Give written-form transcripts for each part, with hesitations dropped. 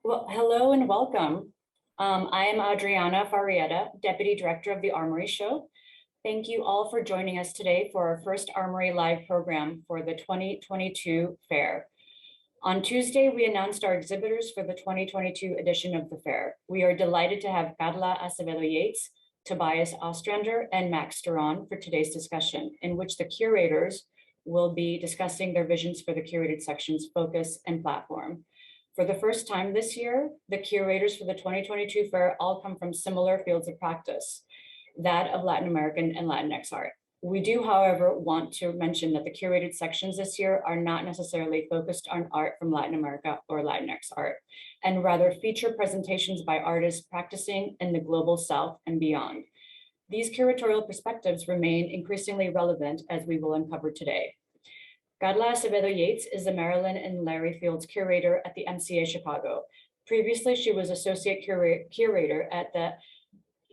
Well, hello and welcome. I am Adriana Farrieta, Deputy Director of the Armory Show. Thank you all for joining us today for our first Armory Live program for the 2022 fair. On Tuesday, we announced our exhibitors for the 2022 edition of the fair. We are delighted to have Carla Acevedo Yates, Tobias Ostrander, and Max Duran for today's discussion, in which the curators will be discussing their visions for the curated section's focus and platform. For the first time this year, the curators for the 2022 fair all come from similar fields of practice, that of Latin American and Latinx art. We do, however, want to mention that the curated sections this year are not necessarily focused on art from Latin America or Latinx art, and rather feature presentations by artists practicing in the global South and beyond. These curatorial perspectives remain increasingly relevant, as we will uncover today. Carla Acevedo Yates is the Marilyn and Larry Fields curator at the MCA Chicago. Previously, she was associate curator at the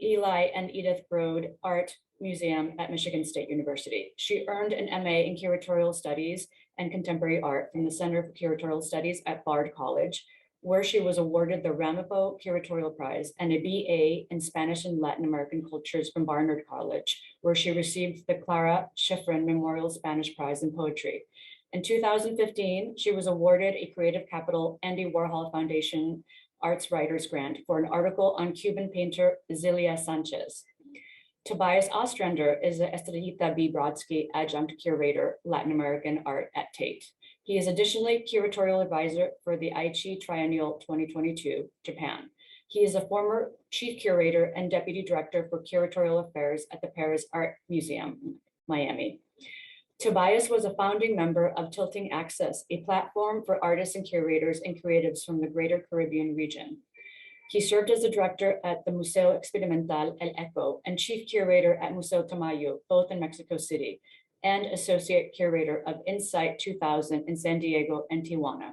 Eli and Edith Broad Art Museum at Michigan State University. She earned an MA in Curatorial Studies and Contemporary Art from the Center for Curatorial Studies at Bard College, where she was awarded the Ramapo Curatorial Prize, and a BA in Spanish and Latin American Cultures from Barnard College, where she received the Clara Schifrin Memorial Spanish Prize in Poetry. In 2015, she was awarded a Creative Capital Andy Warhol Foundation Arts Writers Grant for an article on Cuban painter Zilia Sanchez. Tobias Ostrander is the Estrellita B. Brodsky Adjunct Curator, Latin American Art at Tate. He is additionally curatorial advisor for the Aichi Triennial 2022, Japan. He is a former chief curator and deputy director for curatorial affairs at the Paris Art Museum, Miami. Tobias was a founding member of Tilting Access, a platform for artists and curators and creatives from the greater Caribbean region. He served as a director at the Museo Experimental El Eco and chief curator at Museo Tamayo, both in Mexico City, and associate curator of Insight 2000 in San Diego and Tijuana.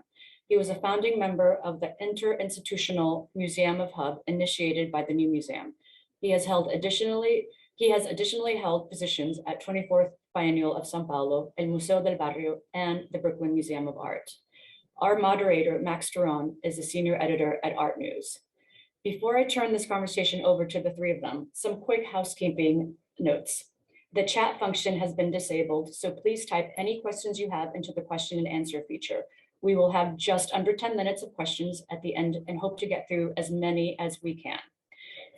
He was a founding member of the Interinstitutional Museum of Hub, initiated by the New Museum. He has additionally held positions at 24th Biennial of São Paulo, El Museo del Barrio, and the Brooklyn Museum of Art. Our moderator, Max Duran, is a senior editor at Art News. Before I turn this conversation over to the three of them, some quick housekeeping notes. The chat function has been disabled, so please type any questions you have into the question and answer feature. We will have just under 10 minutes of questions at the end and hope to get through as many as we can.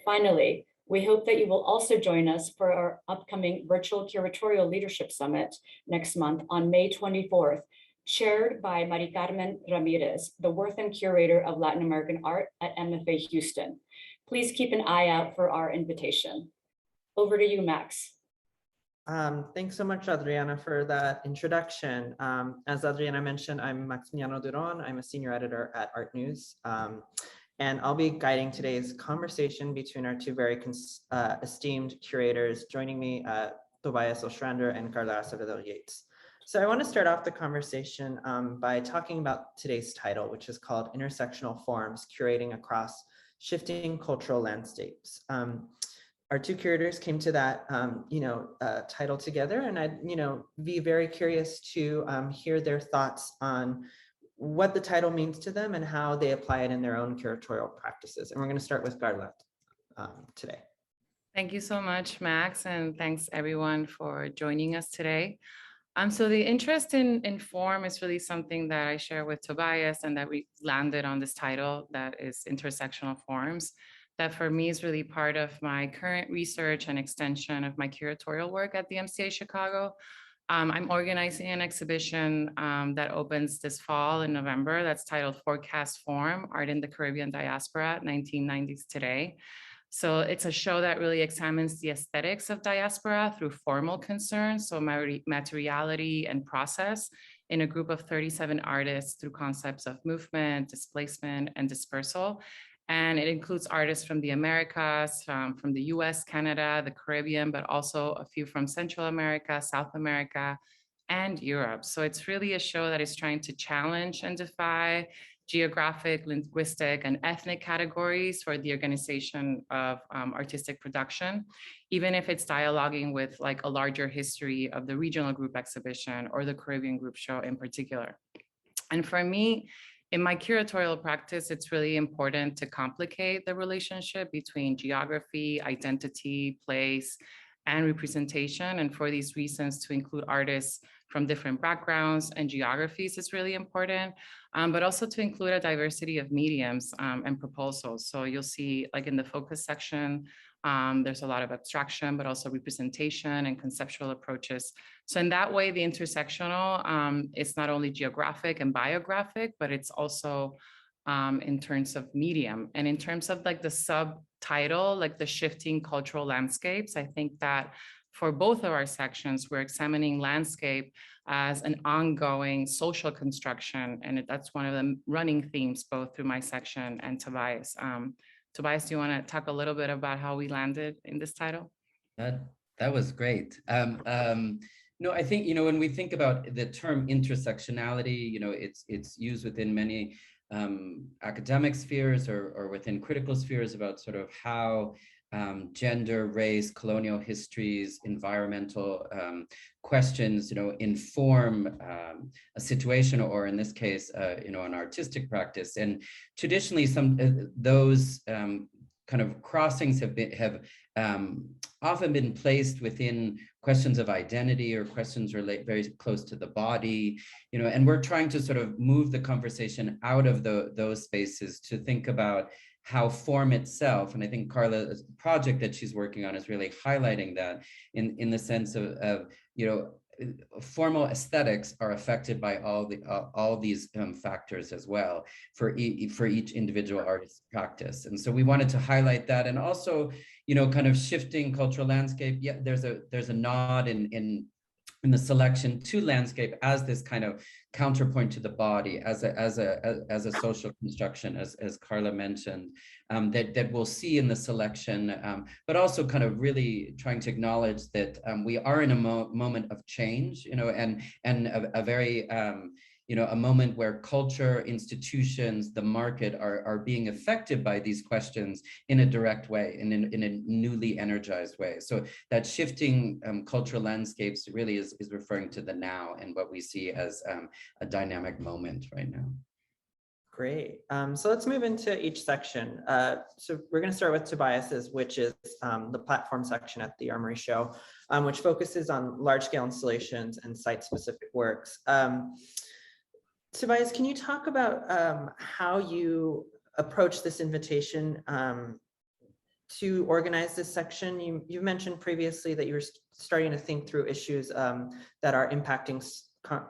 Finally, we hope that you will also join us for our upcoming virtual curatorial leadership summit next month on May 24th, chaired by Mari Carmen Ramirez, the Wortham Curator of Latin American Art at MFA Houston. Please keep an eye out for our invitation. Over to you, Max. Thanks so much, Adriana, for that introduction. As Adriana mentioned, I'm Maximiano Duran. I'm a senior editor at Art News. And I'll be guiding today's conversation between our two very esteemed curators. Joining me, Tobias Ostrander and Carla Acevedo Yates. So I want to start off the conversation by talking about today's title, which is called Intersectional Forms, Curating Across Shifting Cultural Landscapes. Our two curators came to that title together, and I'd be very curious to hear their thoughts on what the title means to them and how they apply it in their own curatorial practices. And we're going to start with Carla today. Thank you so much, Max, and thanks everyone for joining us today. So the interest in form is really something that I share with Tobias, and that we landed on this title that is Intersectional Forms. That for me is really part of my current research and extension of my curatorial work at the MCA Chicago. I'm organizing an exhibition that opens this fall in November that's titled Forecast Form, Art in the Caribbean Diaspora, 1990s Today. So it's a show that really examines the aesthetics of diaspora through formal concerns, so materiality and process, in a group of 37 artists through concepts of movement, displacement, and dispersal. And it includes artists from the Americas, from the US, Canada, the Caribbean, but also a few from Central America, South America, and Europe. So it's really a show that is trying to challenge and defy geographic, linguistic, and ethnic categories for the organization of artistic production, even if it's dialoguing with like a larger history of the regional group exhibition or the Caribbean group show in particular. And for me, in my curatorial practice, it's really important to complicate the relationship between geography, identity, place, and representation. And for these reasons, to include artists from different backgrounds and geographies is really important, but also to include a diversity of mediums and proposals. So you'll see, like in the focus section, there's a lot of abstraction, but also representation and conceptual approaches. So in that way, the intersectional, it's not only geographic and biographic, but it's also in terms of medium. And in terms of like the subtitle, like the shifting cultural landscapes, I think that for both of our sections, we're examining landscape as an ongoing social construction. And that's one of the running themes, both through my section and Tobias. Tobias, do you want to talk a little bit about how we landed in this title? That was great. No, I think, when we think about the term intersectionality, it's used within many academic spheres or within critical spheres about sort of how gender, race, colonial histories, environmental questions, inform a situation, or in this case, an artistic practice. And traditionally, those kind of crossings have often been placed within questions of identity or questions relate very close to the body, and we're trying to sort of move the conversation out of those spaces to think about how form itself, and I think Carla's project that she's working on is really highlighting that in the sense of formal aesthetics are affected by all these factors as well for each individual artist's practice. And so we wanted to highlight that, and also, kind of shifting cultural landscape. Yeah, there's a nod in the selection to landscape as this kind of counterpoint to the body, as a social construction, as Carla mentioned, that we'll see in the selection, but also kind of really trying to acknowledge that we are in a moment of change, and a very a moment where culture, institutions, the market are being affected by these questions in a direct way, in a newly energized way. So that shifting cultural landscapes really is referring to the now and what we see as a dynamic moment right now. Great. So let's move into each section. So we're going to start with Tobias's, which is the platform section at the Armory Show, which focuses on large-scale installations and site-specific works. Tobias, can you talk about how you approach this invitation to organize this section? You mentioned previously that you were starting to think through issues that are impacting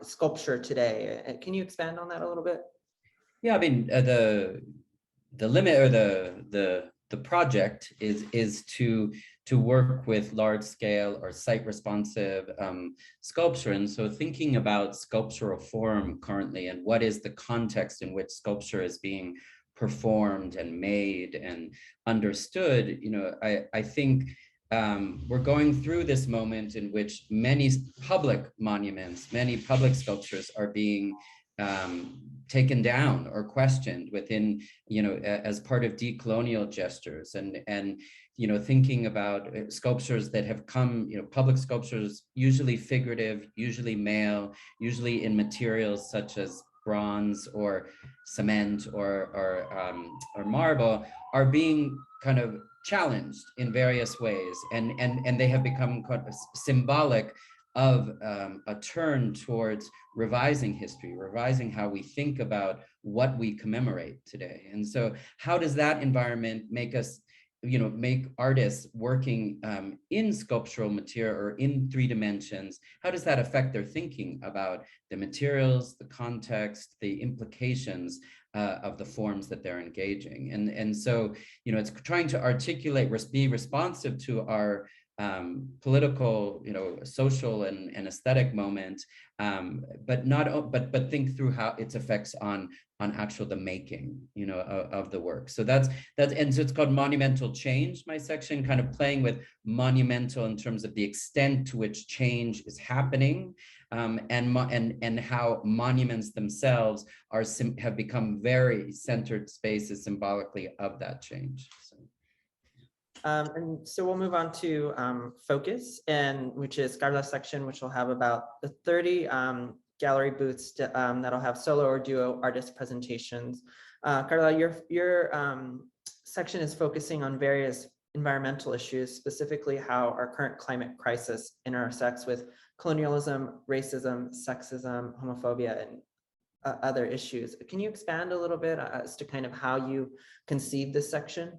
sculpture today. Can you expand on that a little bit? Yeah, I mean, the limit, or the project is to work with large scale or site responsive sculpture. And so thinking about sculptural form currently, and what is the context in which sculpture is being performed and made and understood, I think we're going through this moment in which many public monuments, many public sculptures are being taken down or questioned within, as part of decolonial gestures, and thinking about sculptures that have come, public sculptures, usually figurative, usually male, usually in materials such as bronze or cement or marble, are being kind of challenged in various ways, and they have become kind of symbolic of a turn towards revising history, revising how we think about what we commemorate today. And so how does that environment make us, make artists working in sculptural material or in 3 dimensions, how does that affect their thinking about the materials, the context, the implications of the forms that they're engaging? And so, it's trying to articulate, be responsive to our political, social and aesthetic moment, but think through how its effects on actual the making, of the work. So that's and so it's called Monumental Change, my section, kind of playing with monumental in terms of the extent to which change is happening, and how monuments themselves have become very centered spaces symbolically of that change. So. And so we'll move on to focus, which is Carla's section, which will have about 30 gallery booths that'll have solo or duo artist presentations. Carla, your section is focusing on various environmental issues, specifically how our current climate crisis intersects with colonialism, racism, sexism, homophobia, and other issues. Can you expand a little bit as to kind of how you conceived this section?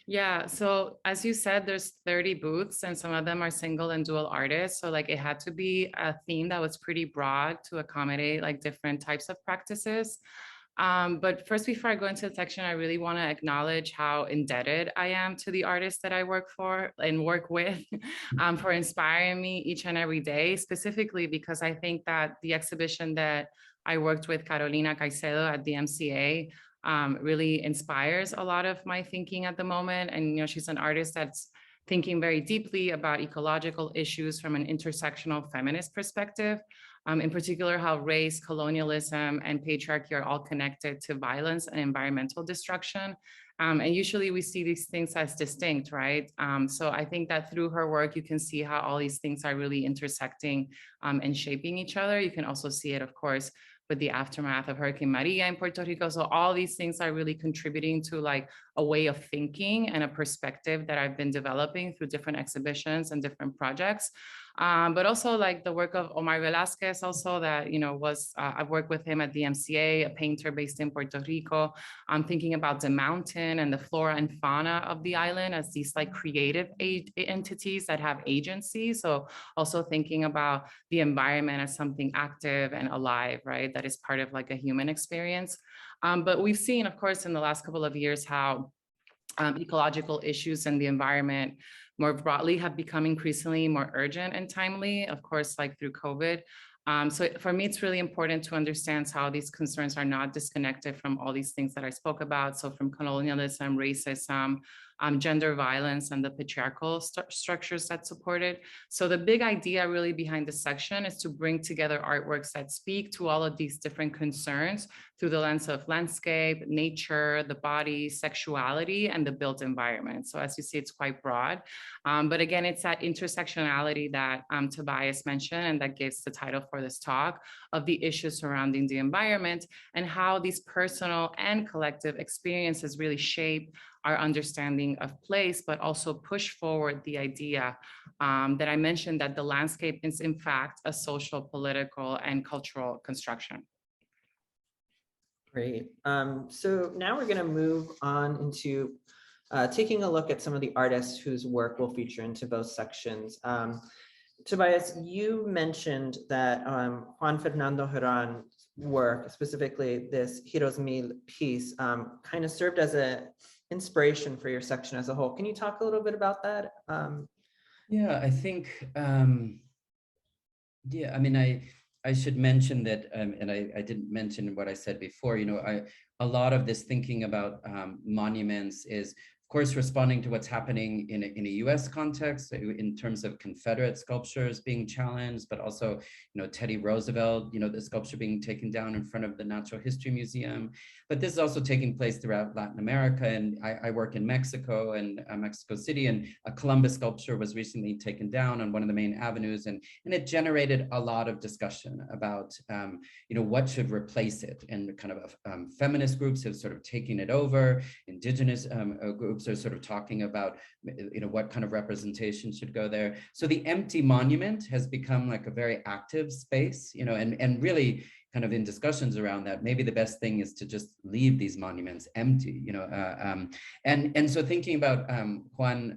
Yeah, so as you said, there's 30 booths and some of them are single and dual artists. So like it had to be a theme that was pretty broad to accommodate like different types of practices. But first, before I go into the section, I really want to acknowledge how indebted I am to the artists that I work for and work with for inspiring me each and every day, specifically because I think that the exhibition that I worked with Carolina Caicedo at the MCA really inspires a lot of my thinking at the moment. And, you know, she's an artist that's thinking very deeply about ecological issues from an intersectional feminist perspective. In particular, how race, colonialism, and patriarchy are all connected to violence and environmental destruction. And usually we see these things as distinct, right? So I think that through her work, you can see how all these things are really intersecting and shaping each other. You can also see it, of course, with the aftermath of Hurricane Maria in Puerto Rico. So all these things are really contributing to like a way of thinking and a perspective that I've been developing through different exhibitions and different projects. But also like the work of Omar Velasquez also that, you know, was, I've worked with him at the MCA, a painter based in Puerto Rico. I'm thinking about the mountain and the flora and fauna of the island as these like creative entities that have agency. So also thinking about the environment as something active and alive, right? That is part of like a human experience. But we've seen, of course, in the last couple of years, how ecological issues and the environment more broadly have become increasingly more urgent and timely, of course, like through COVID. So for me, it's really important to understand how these concerns are not disconnected from all these things that I spoke about. So from colonialism, racism, gender violence, and the patriarchal structures that support it. So the big idea really behind this section is to bring together artworks that speak to all of these different concerns through the lens of landscape, nature, the body, sexuality, and the built environment. So as you see, it's quite broad. But again, it's that intersectionality that Tobias mentioned and that gives the title for this talk of the issues surrounding the environment and how these personal and collective experiences really shape our understanding of place, but also push forward the idea that I mentioned that the landscape is in fact a social, political, and cultural construction. Great. So now we're going to move on into taking a look at some of the artists whose work will feature into both sections. Tobias, you mentioned that Juan Fernando Herran's work, specifically this Heroes Mil piece, kind of served as an inspiration for your section as a whole. Can you talk a little bit about that? Yeah, I think, yeah, I mean, I should mention that, and I didn't mention what I said before, you know, a lot of this thinking about monuments is, of course, responding to what's happening in a US context in terms of Confederate sculptures being challenged, but also, you know, Teddy Roosevelt, you know, the sculpture being taken down in front of the Natural History Museum. But this is also taking place throughout Latin America. And I work in Mexico and Mexico City, and a Columbus sculpture was recently taken down on one of the main avenues. And it generated a lot of discussion about, you know, what should replace it. And kind of feminist groups have sort of taken it over, indigenous groups are sort of talking about, you know, what kind of representation should go there. So the empty monument has become like a very active space, you know, and really kind of in discussions around that, maybe the best thing is to just leave these monuments empty, you know, and so thinking about Juan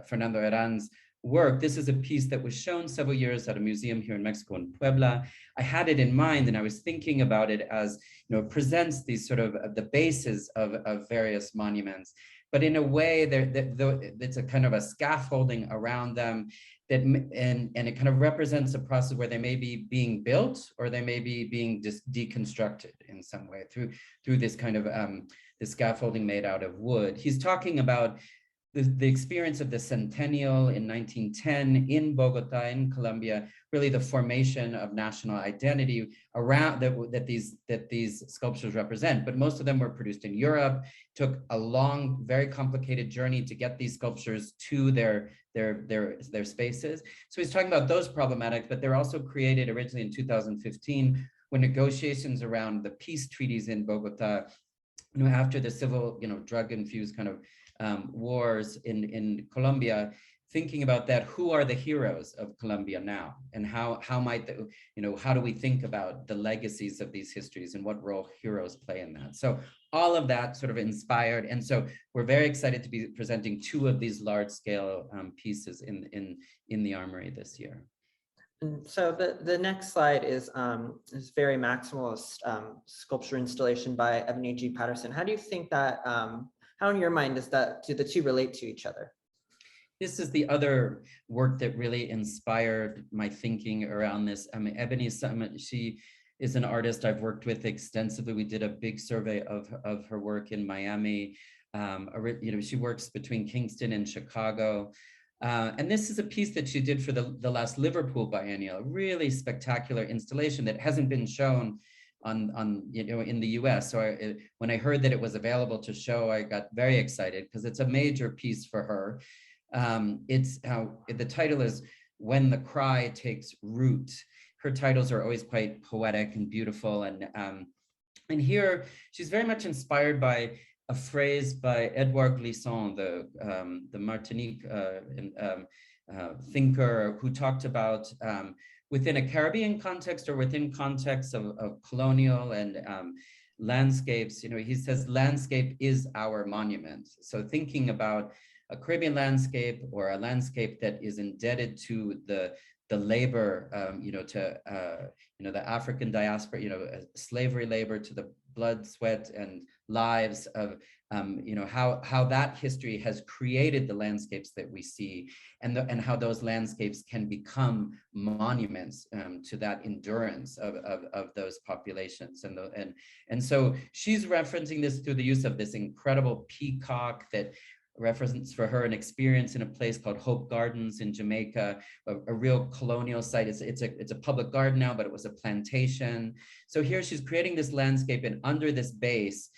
Fernando Herran's work, this is a piece that was shown several years at a museum here in Mexico in Puebla. I had it in mind and I was thinking about it as, you know, it presents these sort of the bases of various monuments, but in a way it's a kind of a scaffolding around them that, and it kind of represents a process where they may be being built or they may be being just deconstructed in some way through this kind of this scaffolding made out of wood. He's talking about the experience of the centennial in 1910 in Bogota, in Colombia, really the formation of national identity around that these sculptures represent. But most of them were produced in Europe. Took a long, very complicated journey to get these sculptures to their spaces. So he's talking about those problematics, but they're also created originally in 2015 when negotiations around the peace treaties in Bogota, after the civil, drug-infused kind of wars in Colombia, thinking about that, who are the heroes of Colombia now, and how might how do we think about the legacies of these histories and what role heroes play in that? So all of that sort of inspired, and so we're very excited to be presenting 2 of these large-scale pieces in the Armory this year. And so the next slide is very maximalist sculpture installation by Ebony G. Patterson. How do you think that, how in your mind do the 2 relate to each other? This is the other work that really inspired my thinking around this. I mean, Ebony, she is an artist I've worked with extensively. We did a big survey of her work in Miami. She works between Kingston and Chicago. And this is a piece that she did for the last Liverpool Biennial, a really spectacular installation that hasn't been shown in the US. So when I heard that it was available to show, I got very excited because it's a major piece for her. The title is When the Cry Takes Root. Her titles are always quite poetic and beautiful. And here she's very much inspired by a phrase by Edouard Glissant, the Martinique thinker, who talked about within a Caribbean context or within context of colonial and landscapes, he says landscape is our monument. So thinking about a Caribbean landscape or a landscape that is indebted to the labor, the African diaspora, slavery labor, to the blood, sweat, and lives of, how that history has created the landscapes that we see, and how those landscapes can become monuments to that endurance of those populations. And so she's referencing this through the use of this incredible peacock that reference for her an experience in a place called Hope Gardens in Jamaica, a real colonial site. It's a public garden now, but it was a plantation. So here she's creating this landscape, and under this base,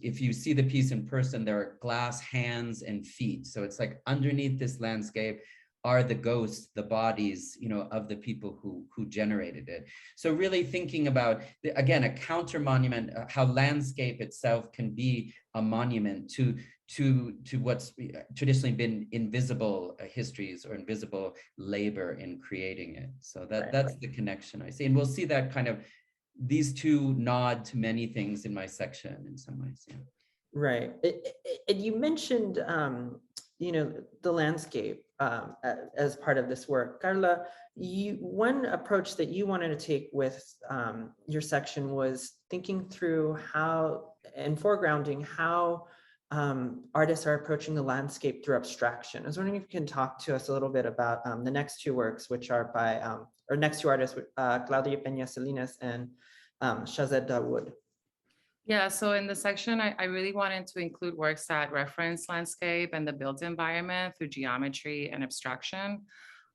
if you see the piece in person, there are glass hands and feet. So it's like underneath this landscape are the ghosts, the bodies, of the people who generated it. So really thinking about, again, a counter monument, how landscape itself can be a monument to what's traditionally been invisible histories or invisible labor in creating it. So that's the connection I see. And we'll see that kind of, these 2 nod to many things in my section in some ways. Yeah. Right. And you mentioned, the landscape as part of this work. Carla, one approach that you wanted to take with your section was thinking through how, and foregrounding how artists are approaching the landscape through abstraction. I was wondering if you can talk to us a little bit about the next 2 works, which are by, or next 2 artists, Claudia Peña Salinas and Shazed Dawood. Yeah, so in the section, I really wanted to include works that reference landscape and the built environment through geometry and abstraction.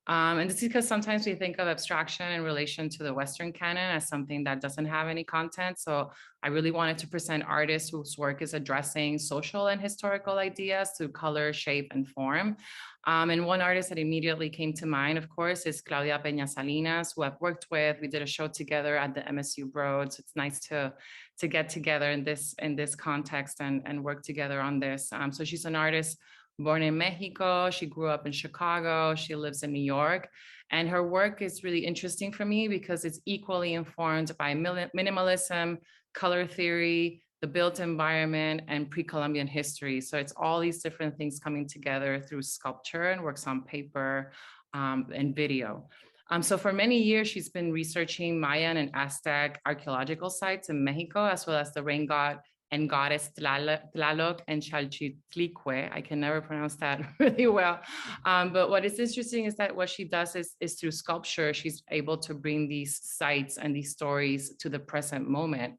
And this is because sometimes we think of abstraction in relation to the Western canon as something that doesn't have any content. So I really wanted to present artists whose work is addressing social and historical ideas through color, shape, and form. And one artist that immediately came to mind, of course, is Claudia Peña Salinas, who I've worked with. We did a show together at the MSU Broad. So it's nice to get together in this context and work together on this. So she's an artist born in Mexico. She grew up in Chicago. She lives in New York. And her work is really interesting for me because it's equally informed by minimalism, color theory, the built environment, and pre-Columbian history. So it's all these different things coming together through sculpture and works on paper and video. So for many years, she's been researching Mayan and Aztec archaeological sites in Mexico, as well as the rain god and goddess Tlaloc and Chalchitlicue. I can never pronounce that really well. But what is interesting is that what she does is through sculpture, she's able to bring these sites and these stories to the present moment,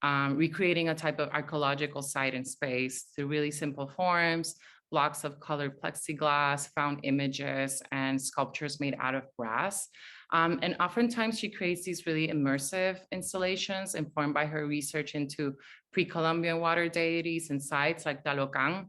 recreating a type of archaeological site in space through really simple forms, blocks of colored plexiglass, found images, and sculptures made out of brass. And oftentimes she creates these really immersive installations informed by her research into pre-Columbian water deities and sites like Talocan,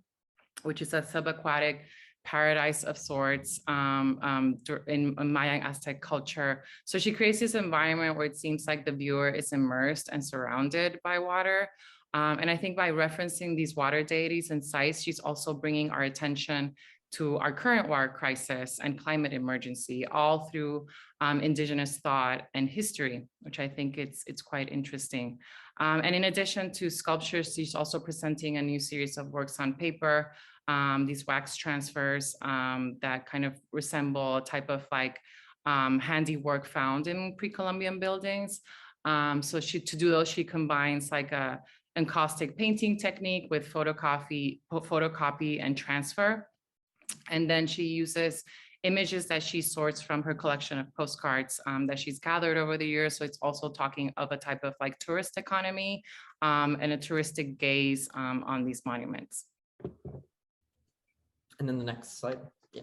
which is a subaquatic paradise of sorts in Mayan Aztec culture. So she creates this environment where it seems like the viewer is immersed and surrounded by water. And I think by referencing these water deities and sites, she's also bringing our attention to our current water crisis and climate emergency, all through indigenous thought and history, which I think it's quite interesting. And in addition to sculptures, she's also presenting a new series of works on paper, these wax transfers that kind of resemble a type of like handiwork found in pre-Columbian buildings. So to do those, she combines like a encaustic painting technique with photocopy and transfer. And then she uses images that she sorts from her collection of postcards that she's gathered over the years. So it's also talking of a type of like tourist economy and a touristic gaze on these monuments. And then the next slide. Yeah.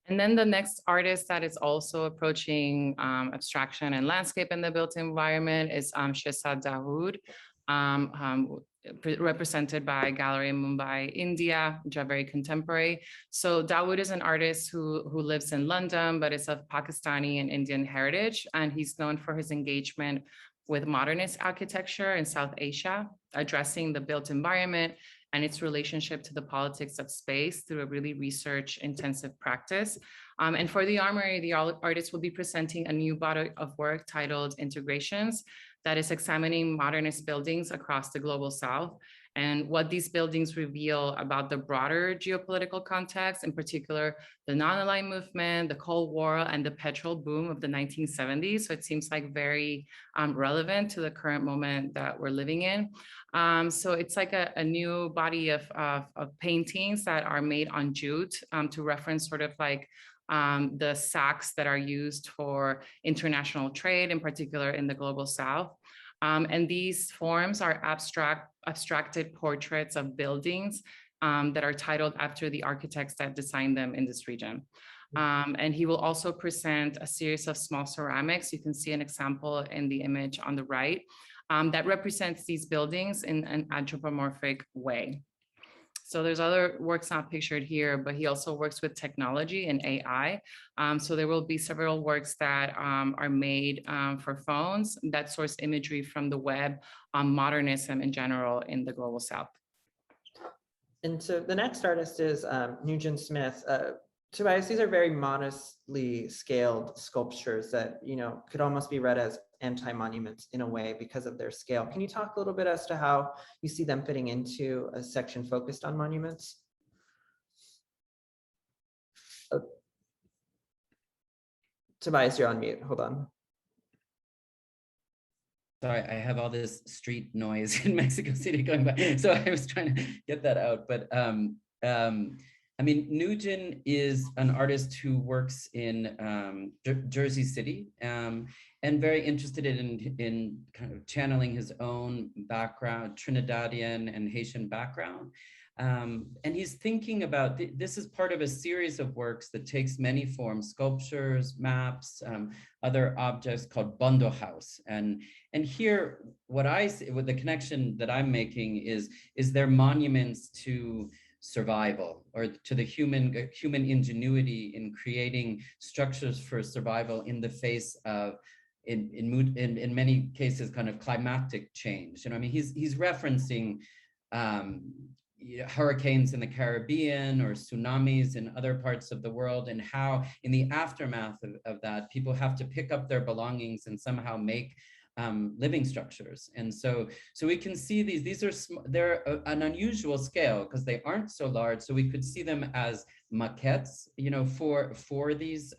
And then the next artist that is also approaching abstraction and landscape in the built environment is Shehzad Dawood, represented by Gallery in Mumbai, India, which are very contemporary. So Dawood is an artist who lives in London, but is of Pakistani and Indian heritage. And he's known for his engagement with modernist architecture in South Asia, addressing the built environment and its relationship to the politics of space through a really research-intensive practice. And for the Armory, the artist will be presenting a new body of work titled Integrations, that is examining modernist buildings across the global South and what these buildings reveal about the broader geopolitical context, in particular, the non-aligned movement, the Cold War, and the petrol boom of the 1970s. So it seems like very relevant to the current moment that we're living in. So it's like a new body of paintings that are made on jute to reference sort of like the sacks that are used for international trade, in particular in the global South. And these forms are abstracted portraits of buildings that are titled after the architects that designed them in this region. And he will also present a series of small ceramics. You can see an example in the image on the right that represents these buildings in an anthropomorphic way. So there's other works not pictured here, but he also works with technology and AI. So there will be several works that are made for phones that source imagery from the web on modernism in general in the global South. And so the next artist is Nugent Smith. Tobias, these are very modestly scaled sculptures that, you know, could almost be read as anti-monuments in a way because of their scale. Can you talk a little bit as to how you see them fitting into a section focused on monuments? Oh. Tobias, you're on mute. Hold on. Sorry, I have all this street noise in Mexico City going by, so I was trying to get that out. But I mean, Nugent is an artist who works in Jersey City and very interested in kind of channeling his own background, Trinidadian and Haitian background. And he's thinking about, this is part of a series of works that takes many forms, sculptures, maps, other objects called Bondo House. And here, what I see, with the connection that I'm making is they're monuments to survival, or to the human ingenuity in creating structures for survival in the face of, in many cases, kind of climatic change. You know, I mean, he's referencing hurricanes in the Caribbean or tsunamis in other parts of the world, and how in the aftermath of that, people have to pick up their belongings and somehow make living structures. And so we can see they're an unusual scale because they aren't so large. So we could see them as maquettes, you know, for these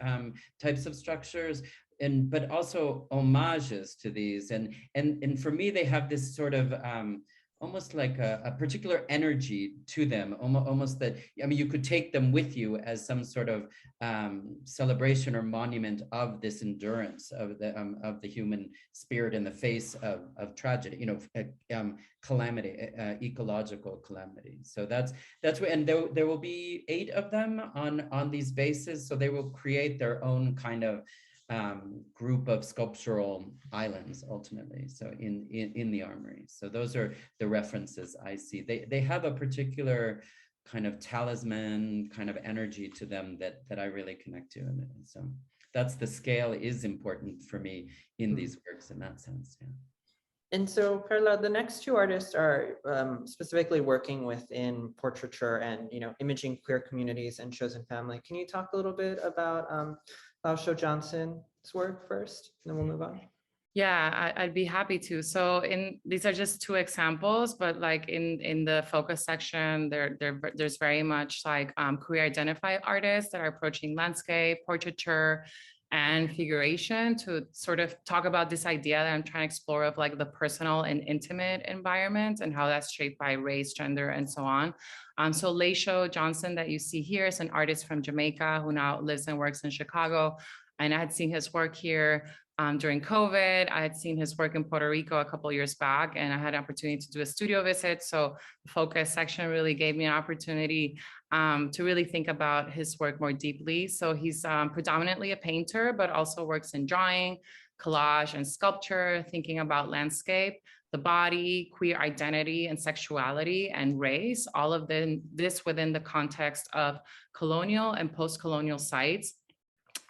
types of structures, but also homages to these. And for me, they have this sort of almost like a particular energy to them, almost that, I mean, you could take them with you as some sort of celebration or monument of this endurance of the human spirit in the face of tragedy, you know, calamity, ecological calamity. So that's what, and there will be 8 of them on these bases. So they will create their own kind of group of sculptural islands ultimately, so in the armory. So those are the references I see. They have a particular kind of talisman kind of energy to them that I really connect to, and so that's the scale is important for me in these works in that sense. Yeah. And so, Perla, the next 2 artists are specifically working within portraiture and, you know, imaging queer communities and chosen family. Can you talk a little bit about Laosho Johnson's work first, and then we'll move on? Yeah, I'd be happy to. So these are just 2 examples, but like in the focus section, there's very much like queer identified artists that are approaching landscape, portraiture, and figuration to sort of talk about this idea that I'm trying to explore of like the personal and intimate environment and how that's shaped by race, gender, and so on. So Laosho Johnson that you see here is an artist from Jamaica who now lives and works in Chicago. And I had seen his work here during COVID. I had seen his work in Puerto Rico a couple of years back, and I had an opportunity to do a studio visit. So the focus section really gave me an opportunity to really think about his work more deeply. So he's predominantly a painter, but also works in drawing, collage, and sculpture, thinking about landscape, the body, queer identity and sexuality, and race, all of this within the context of colonial and post-colonial sites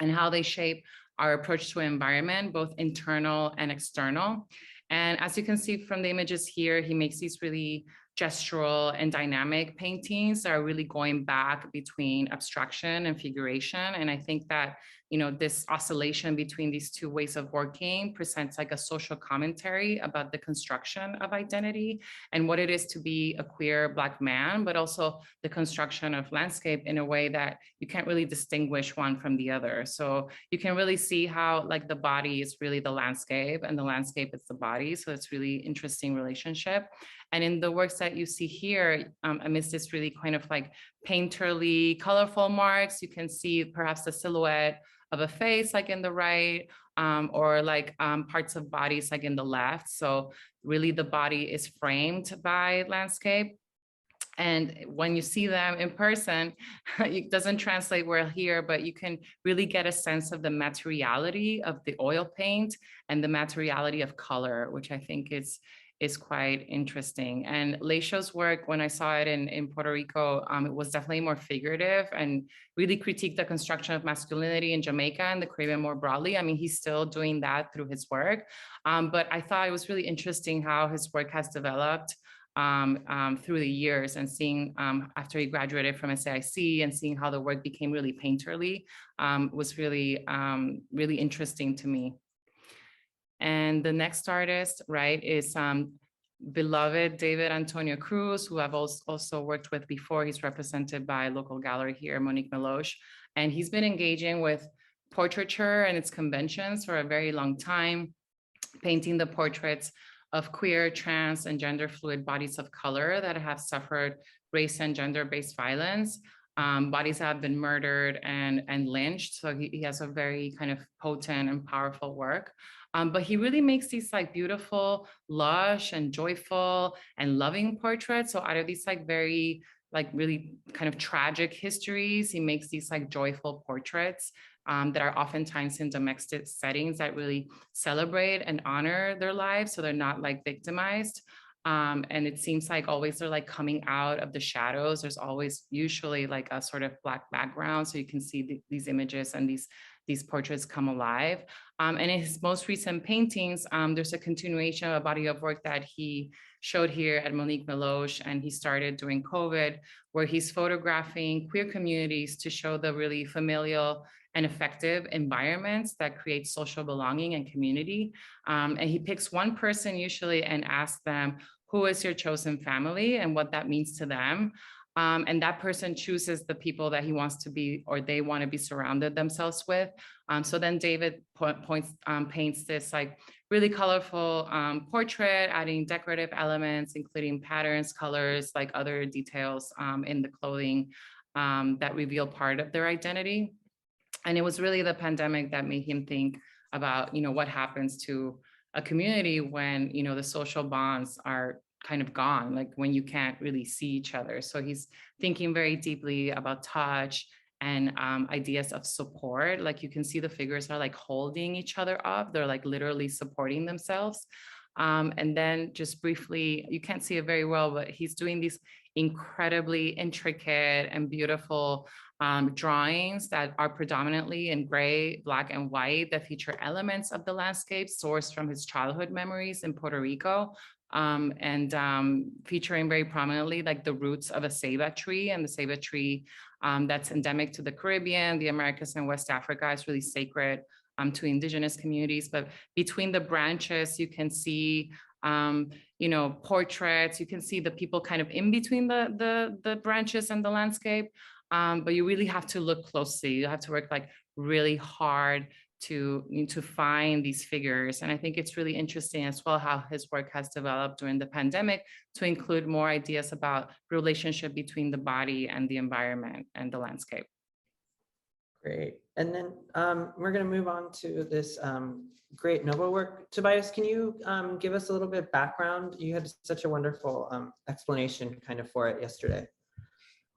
and how they shape our approach to environment, both internal and external. And as you can see from the images here, he makes these really gestural and dynamic paintings that are really going back between abstraction and figuration. And I think that, you know, this oscillation between these 2 ways of working presents like a social commentary about the construction of identity and what it is to be a queer Black man, but also the construction of landscape in a way that you can't really distinguish one from the other. So you can really see how like the body is really the landscape and the landscape is the body. So it's really interesting relationship. And in the works that you see here, amidst this really kind of like painterly, colorful marks, you can see perhaps the silhouette of a face like in the right, or like parts of bodies like in the left. So really the body is framed by landscape. And when you see them in person, it doesn't translate well here, but you can really get a sense of the materiality of the oil paint and the materiality of color, which I think is quite interesting. And Laosho's work, when I saw it in Puerto Rico, it was definitely more figurative and really critiqued the construction of masculinity in Jamaica and the Caribbean more broadly. I mean, he's still doing that through his work. But I thought it was really interesting how his work has developed through the years, and seeing after he graduated from SAIC and seeing how the work became really painterly was really, really interesting to me. And the next artist, right, is beloved David Antonio Cruz, who I've also worked with before. He's represented by a local gallery here, Monique Meloche. And he's been engaging with portraiture and its conventions for a very long time, painting the portraits of queer, trans, and gender fluid bodies of color that have suffered race and gender-based violence. Bodies that have been murdered and lynched. So he has a very kind of potent and powerful work. But he really makes these like beautiful, lush and joyful and loving portraits. So out of these like very like really kind of tragic histories, he makes these like joyful portraits that are oftentimes in domestic settings that really celebrate and honor their lives. So they're not like victimized. And it seems like always they're like coming out of the shadows. There's always usually like a sort of Black background. So you can see these images and these portraits come alive. And in his most recent paintings, there's a continuation of a body of work that he showed here at Monique Meloche, and he started during COVID, where he's photographing queer communities to show the really familial and effective environments that create social belonging and community. And he picks one person usually and asks them, who is your chosen family and what that means to them. And that person chooses the people that he wants to be, or they want to be surrounded themselves with. So then David paints this like really colorful portrait, adding decorative elements, including patterns, colors, like other details in the clothing that reveal part of their identity. And it was really the pandemic that made him think about, what happens to a community when, the social bonds are kind of gone, like when you can't really see each other. So he's thinking very deeply about touch and ideas of support. Like you can see the figures are like holding each other up. They're like literally supporting themselves. And then just briefly, you can't see it very well, but he's doing these incredibly intricate and beautiful drawings that are predominantly in gray, black, and white that feature elements of the landscape sourced from his childhood memories in Puerto Rico. And featuring very prominently like the roots of a ceiba tree, and the ceiba tree that's endemic to the Caribbean, the Americas, and West Africa. Is really sacred to indigenous communities. But between the branches, you can see portraits. You can see the people kind of in between the branches and the landscape. But you really have to look closely. You have to work like really hard to find these figures. And I think it's really interesting as well how his work has developed during the pandemic to include more ideas about relationship between the body and the environment and the landscape. Great. And then we're going to move on to this great Novo work. Tobias, can you give us a little bit of background? You had such a wonderful explanation kind of for it yesterday.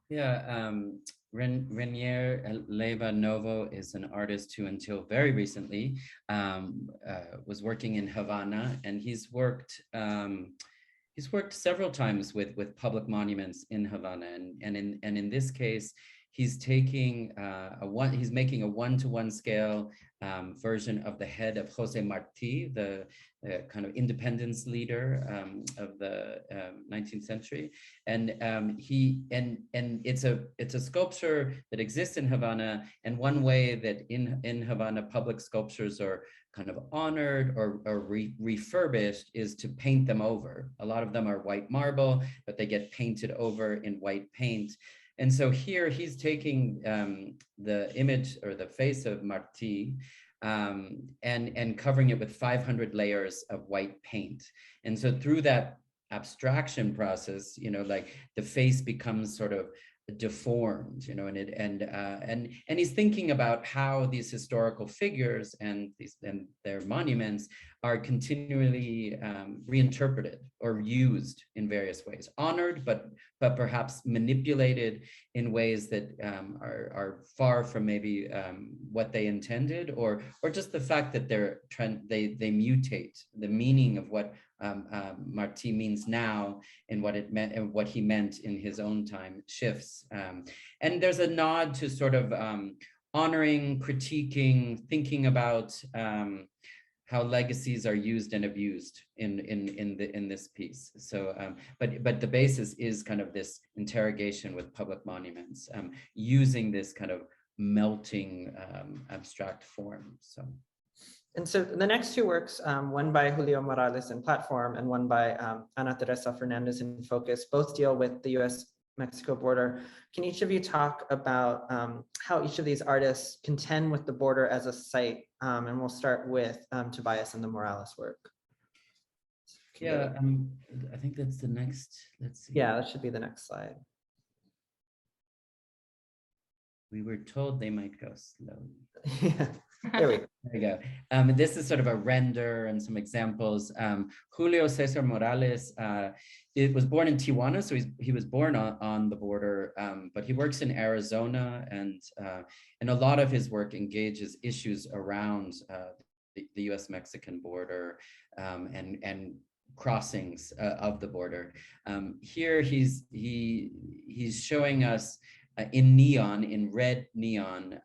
Yeah, Renier Leyva Novo is an artist who until very recently was working in Havana, and he's worked several times with public monuments in Havana, and in this case, he's taking he's making a one-to-one scale version of the head of Jose Marti, the kind of independence leader of the 19th century, and it's a sculpture that exists in Havana. And one way that in Havana public sculptures are kind of honored or refurbished is to paint them over. A lot of them are white marble, but they get painted over in white paint. And so here he's taking the image or the face of Marti and covering it with 500 layers of white paint. And so through that abstraction process, like the face becomes sort of deformed, and he's thinking about how these historical figures and their monuments are continually reinterpreted or used in various ways, honored, but perhaps manipulated in ways that are far from maybe what they intended, or just the fact that they mutate the meaning of what Marti means now and what it meant and what he meant in his own time shifts. And there's a nod to sort of honoring, critiquing, thinking about how legacies are used and abused in this piece. So, but the basis is kind of this interrogation with public monuments, using this kind of melting abstract form. So. And so the next two works, one by Julio Morales in Platform and one by Ana Teresa Fernandez in Focus, both deal with the US-Mexico border. Can each of you talk about how each of these artists contend with the border as a site? And we'll start with Tobias and the Morales work. Yeah, I think that's the next, let's see. Yeah, that should be the next slide. We were told they might go slowly. Yeah. There we go. There we go. This is sort of a render and some examples. Julio Cesar Morales, it was born in Tijuana, so he was born on the border, but he works in Arizona, and a lot of his work engages issues around the U.S.-Mexican border and crossings of the border. Here he's showing us in neon, in red neon,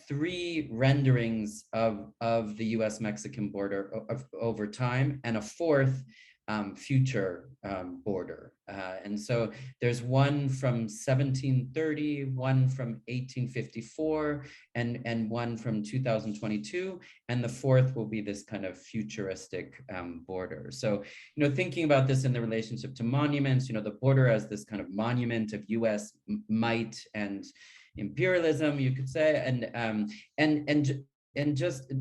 3 renderings of the US-Mexican border over time, and a 4th future border. And so there's one from 1730, one from 1854, and one from 2022, and the fourth will be this kind of futuristic border. So, thinking about this in the relationship to monuments, the border as this kind of monument of US might and imperialism, you could say, and just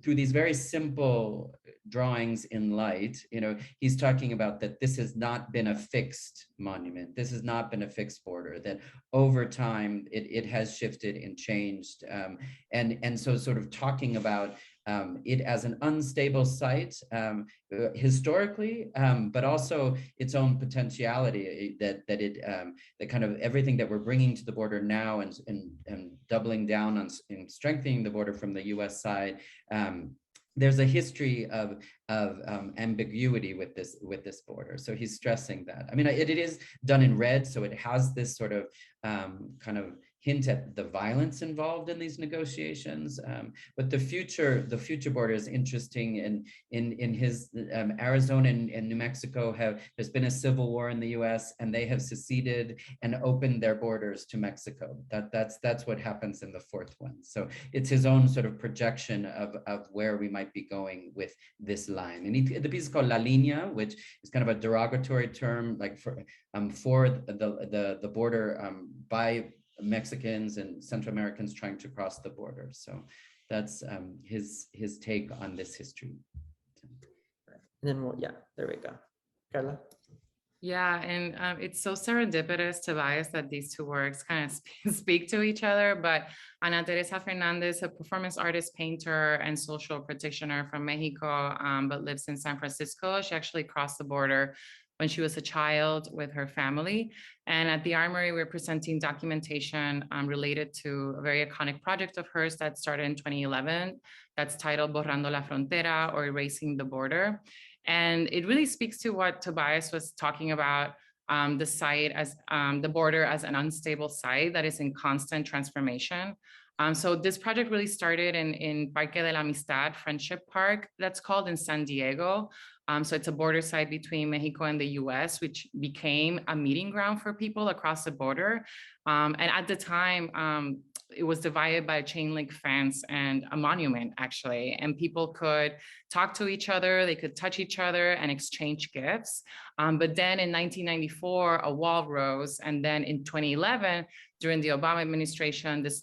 through these very simple drawings in light, he's talking about that this has not been a fixed monument. This has not been a fixed border, that over time it has shifted and changed. And so sort of talking about it as an unstable site historically, but also its own potentiality, that kind of everything that we're bringing to the border now and doubling down on and strengthening the border from the US side. There's a history of ambiguity with this border. So he's stressing that. I mean, it is done in red, so it has this sort of kind of hint at the violence involved in these negotiations. But the future border is interesting. In his Arizona and New Mexico there's been a civil war in the US, and they have seceded and opened their borders to Mexico. That's what happens in the fourth one. So it's his own sort of projection of where we might be going with this line. And the piece is called La Línea, which is kind of a derogatory term, like for the border by Mexicans and Central Americans trying to cross the border. So that's his take on this history. And then there we go. Carla? Yeah, and it's so serendipitous, Tobias, that these two works kind of speak to each other. But Ana Teresa Fernandez, a performance artist, painter, and social practitioner from Mexico, but lives in San Francisco. She actually crossed the border when she was a child with her family. And at the Armory, we're presenting documentation related to a very iconic project of hers that started in 2011. That's titled Borrando la Frontera, or Erasing the Border. And it really speaks to what Tobias was talking about, the site as the border as an unstable site that is in constant transformation. So this project really started in Parque de la Amistad, Friendship Park, that's called, in San Diego. So it's a border site between Mexico and the US, which became a meeting ground for people across the border. And at the time, it was divided by a chain link fence and a monument, actually, and people could talk to each other, they could touch each other and exchange gifts. But then in 1994, a wall rose. And then in 2011, during the Obama administration, this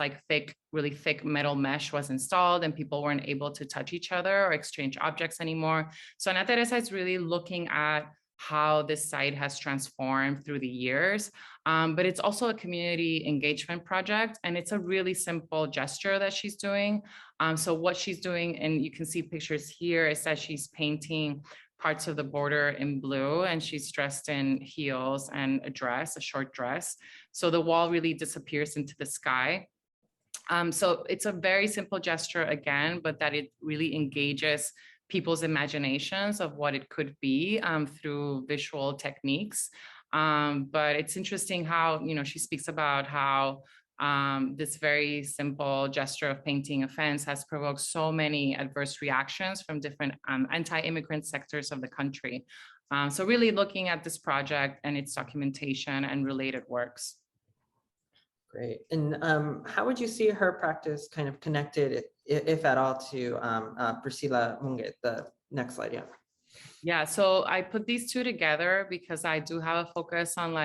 really thick metal mesh was installed, and people weren't able to touch each other or exchange objects anymore. So Ana Teresa is really looking at how this site has transformed through the years. But it's also a community engagement project, and it's a really simple gesture that she's doing. So what she's doing, and you can see pictures here, is that she's painting parts of the border in blue, and she's dressed in heels and a short dress. So the wall really disappears into the sky. So it's a very simple gesture again, but that it really engages people's imaginations of what it could be through visual techniques. But it's interesting how, she speaks about how this very simple gesture of painting a fence has provoked so many adverse reactions from different anti-immigrant sectors of the country. So really looking at this project and its documentation and related works. Great. And how would you see her practice kind of connected, if at all, to Priscilla Munguet? The next slide, yeah. Yeah, so I put these two together because I do have a focus on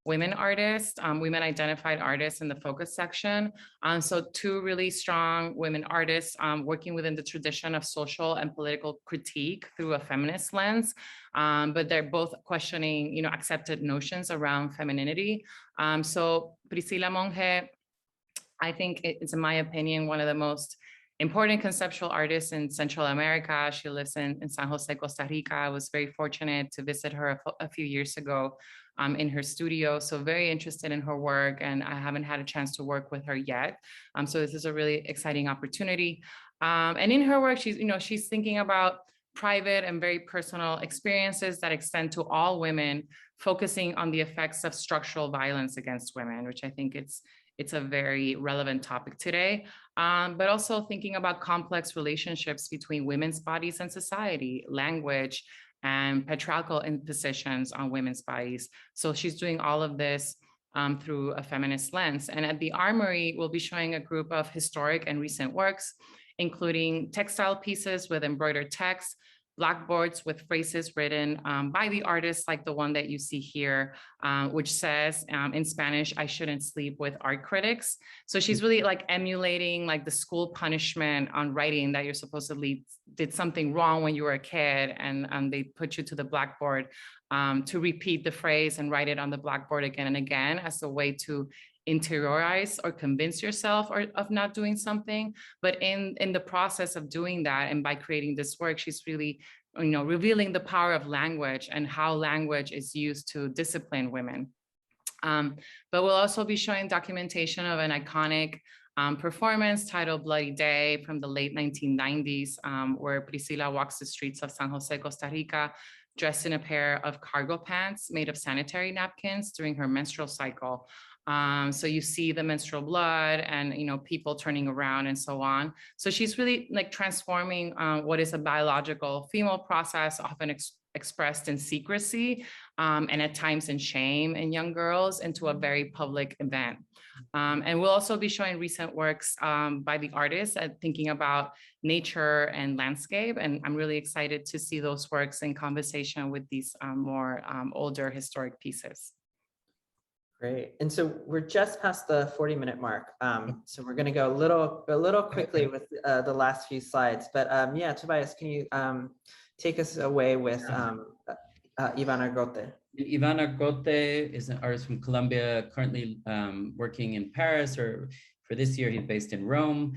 women artists, women identified artists in the focus section. So two really strong women artists working within the tradition of social and political critique through a feminist lens, but they're both questioning, accepted notions around femininity. So Priscilla Monge, I think it's, in my opinion, one of the most important conceptual artists in Central America. She lives in San Jose, Costa Rica. I was very fortunate to visit her a few years ago in her studio. So very interested in her work, and I haven't had a chance to work with her yet. So this is a really exciting opportunity. And in her work, she's thinking about private and very personal experiences that extend to all women, focusing on the effects of structural violence against women, which I think it's a very relevant topic today, but also thinking about complex relationships between women's bodies and society, language, and patriarchal impositions on women's bodies. So she's doing all of this through a feminist lens. And at the Armory, we'll be showing a group of historic and recent works, including textile pieces with embroidered text, blackboards with phrases written by the artist, like the one that you see here, which says in Spanish, "I shouldn't sleep with art critics." So she's really like emulating like the school punishment on writing, that you're supposedly did something wrong when you were a kid, and they put you to the blackboard to repeat the phrase and write it on the blackboard again and again as a way to interiorize or convince yourself of not doing something. But in the process of doing that, and by creating this work, she's really, revealing the power of language and how language is used to discipline women. But we'll also be showing documentation of an iconic performance titled Bloody Day from the late 1990s, where Priscilla walks the streets of San Jose, Costa Rica, dressed in a pair of cargo pants made of sanitary napkins during her menstrual cycle. So you see the menstrual blood and, people turning around and so on. So she's really like transforming what is a biological female process, often expressed in secrecy and at times in shame in young girls, into a very public event. And we'll also be showing recent works by the artists thinking about nature and landscape. And I'm really excited to see those works in conversation with these more older historic pieces. Great. And so we're just past the 40-minute mark. So we're going to go a little quickly with the last few slides. But yeah, Tobias, can you take us away with Ivana Gote? Ivana Gote is an artist from Colombia, currently working in Paris, or for this year, he's based in Rome.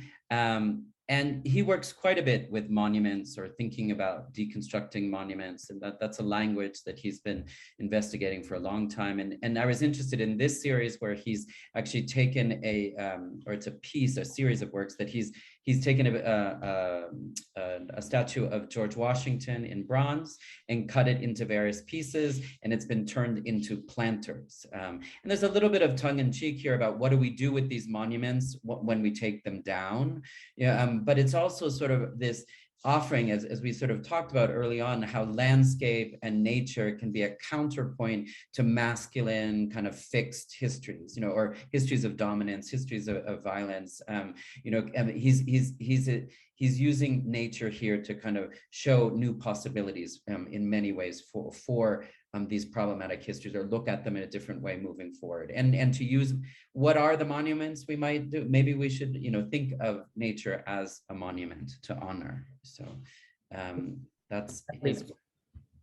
And he works quite a bit with monuments, or thinking about deconstructing monuments. And that's a language that he's been investigating for a long time. And I was interested in this series where he's actually taken or it's a series of works that he's taken a statue of George Washington in bronze and cut it into various pieces, and it's been turned into planters. And there's a little bit of tongue in cheek here about what do we do with these monuments when we take them down. But it's also sort of this offering, as we sort of talked about early on, how landscape and nature can be a counterpoint to masculine kind of fixed histories, or histories of dominance, histories of violence. He's using nature here to kind of show new possibilities in many ways for these problematic histories, or look at them in a different way moving forward. And to use, what are the monuments we might do? Maybe we should, think of nature as a monument to honor. So that's his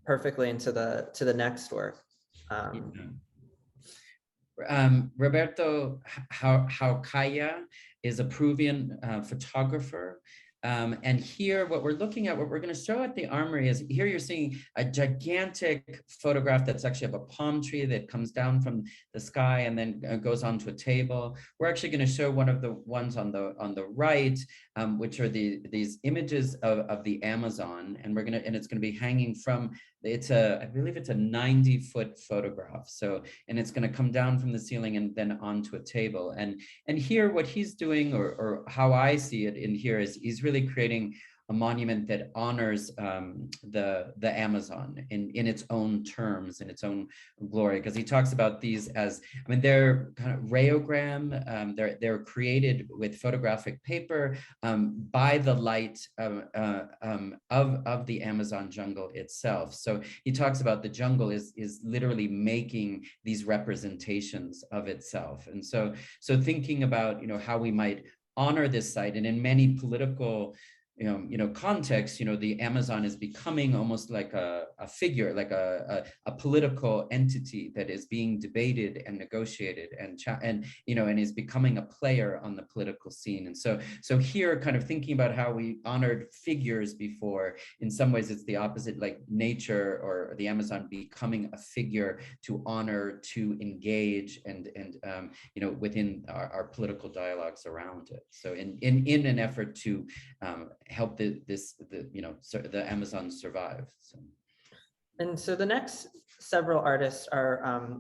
perfectly into the next work. Roberto Jaucaya is a Peruvian photographer. And here, what we're looking at, what we're going to show at the Armory is, here you're seeing a gigantic photograph that's actually of a palm tree that comes down from the sky and then goes onto a table. We're actually going to show one of the ones on the right, which are these images of the Amazon, and it's going to be hanging from. I believe it's a 90-foot photograph. So, and it's going to come down from the ceiling and then onto a table. And here, what he's doing, or how I see it in here, is he's really creating a monument that honors the Amazon in its own terms, in its own glory, because he talks about these as, they're kind of rayogram. They're created with photographic paper by the light of the Amazon jungle itself. So he talks about the jungle is literally making these representations of itself. And so thinking about how we might honor this site, and in many political context, the Amazon is becoming almost like a figure, like a political entity that is being debated and negotiated and is becoming a player on the political scene. And so here, kind of thinking about how we honored figures before, in some ways it's the opposite, like nature or the Amazon becoming a figure to honor, to engage, and within our political dialogues around it. So in an effort to help the Amazon survive. So. And so the next several artists are,